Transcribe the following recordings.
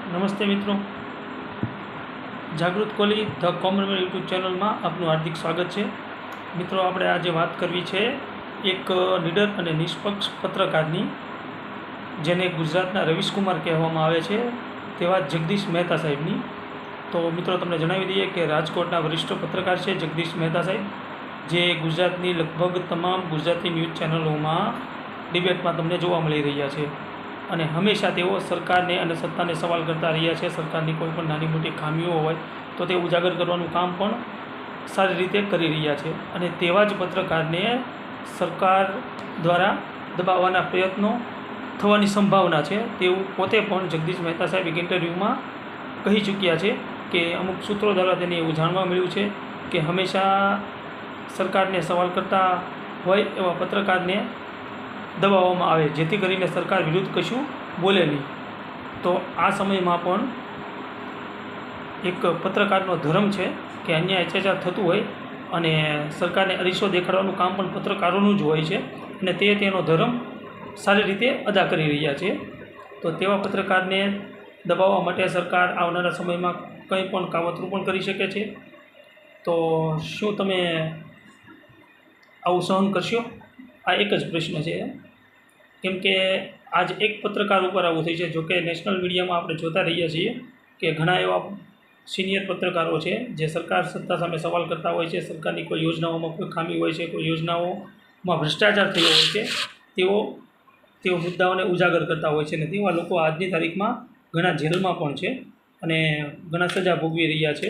નમસ્તે મિત્રો, જાગૃત કોહલી ધ કોમનવેલ્થ યુટ્યુબ ચેનલમાં આપનું હાર્દિક સ્વાગત છે। મિત્રો, આપણે આજે વાત કરવી છે એક નિડર અને નિષ્પક્ષ પત્રકારની, જેને ગુજરાતના રવીશકુમાર કહેવામાં આવે છે, તેવા જગદીશ મહેતા સાહેબની। તો મિત્રો, તમને જણાવી દઈએ કે રાજકોટના વરિષ્ઠ પત્રકાર છે જગદીશ મહેતા સાહેબ, જે ગુજરાતની લગભગ તમામ ગુજરાતી ન્યૂઝ ચેનલોમાં ડિબેટમાં તમને જોવા મળી રહ્યા છે અને હંમેશા તેઓ સરકારને અને સત્તાને સવાલ કરતા રહ્યા છે। સરકારની કોઈ પણ નાની મોટી ખામીઓ હોય તો તે ઉજાગર કરવાનું કામ પણ સારી રીતે કરી રહ્યા છે અને તેવા જ પત્રકારને સરકાર દ્વારા દબાવવાના પ્રયત્નો થવાની સંભાવના છે તેવું પોતે પણ જગદીશ મહેતા સાહેબ એક ઇન્ટરવ્યૂમાં કહી ચૂક્યા છે કે અમુક સૂત્રો દ્વારા તેને એવું જાણવા મળ્યું છે કે હંમેશા સરકારને સવાલ કરતા હોય એવા પત્રકારને દબાવવામાં આવે, જેથી કરીને સરકાર વિરુદ્ધ કશું બોલે નહીં। તો આ સમયમાં પણ એક પત્રકારનો ધર્મ છે કે અન્યાય અત્યાચાર થતું હોય અને સરકારને અરીસો દેખાડવાનું કામ પણ પત્રકારોનું જ હોય છે અને તે તેનો ધર્મ સારી રીતે અદા કરી રહ્યા છે। તો તેવા પત્રકારને દબાવવા માટે સરકાર આવનારા સમયમાં કંઈ પણ કાવતરું પણ કરી શકે છે। તો શું તમે આવું સહન કરશો? આ એક જ પ્રશ્ન છે, કેમ કે આજ એક પત્રકાર ઉપર આવું થઈ છે। જોકે નેશનલ મીડિયામાં આપણે જોતા રહીએ છીએ કે ઘણા એવા સિનિયર પત્રકારો છે જે સરકાર સત્તા સામે સવાલ કરતા હોય છે, સરકારની કોઈ યોજનાઓમાં કોઈ ખામી હોય છે, કોઈ યોજનાઓમાં ભ્રષ્ટાચાર થયો હોય છે, તેઓ મુદ્દાઓને ઉજાગર કરતા હોય છે અને તેવા લોકો આજની તારીખમાં ઘણા જેલમાં પણ છે અને ઘણા સજા ભોગવી રહ્યા છે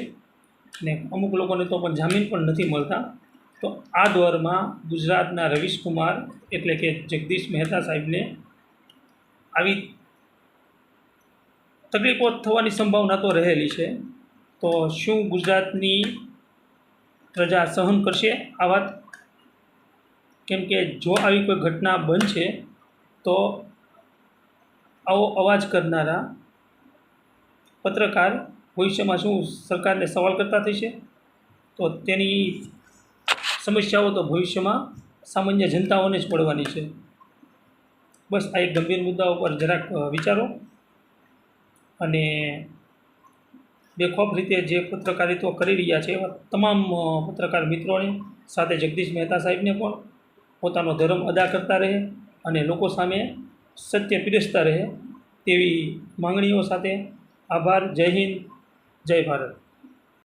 અને અમુક લોકોને તો પણ જામીન પણ નથી મળતા। તો આ દોરમાં ગુજરાતના રવીશકુમાર એટલે કે જગદીશ મહેતા સાહેબને આવી તકલીફો થવાની સંભાવના તો રહેલી છે। તો શું ગુજરાતની પ્રજા સહન કરશે આ વાત? કેમ કે જો આવી કોઈ ઘટના બનશે તો આવો અવાજ કરનારા પત્રકાર ભવિષ્યમાં શું સરકારને સવાલ કરતા થશે? તો તેની સમસ્યાઓ તો ભવિષ્યમાં સામાન્ય જનતાઓને જ પડવાની છે। બસ આ એક ગંભીર મુદ્દા ઉપર જરાક વિચારો અને બેખોફ રીતે જે પત્રકારિત્વ કરી રહ્યા છે એવા તમામ પત્રકાર મિત્રોને, સાથે જગદીશ મહેતા સાહેબને પણ પોતાનો ધર્મ અદા કરતા રહે અને લોકો સામે સત્ય પીરસતા રહે તેવી માંગણીઓ સાથે આભાર। જય હિન્દ, જય ભારત।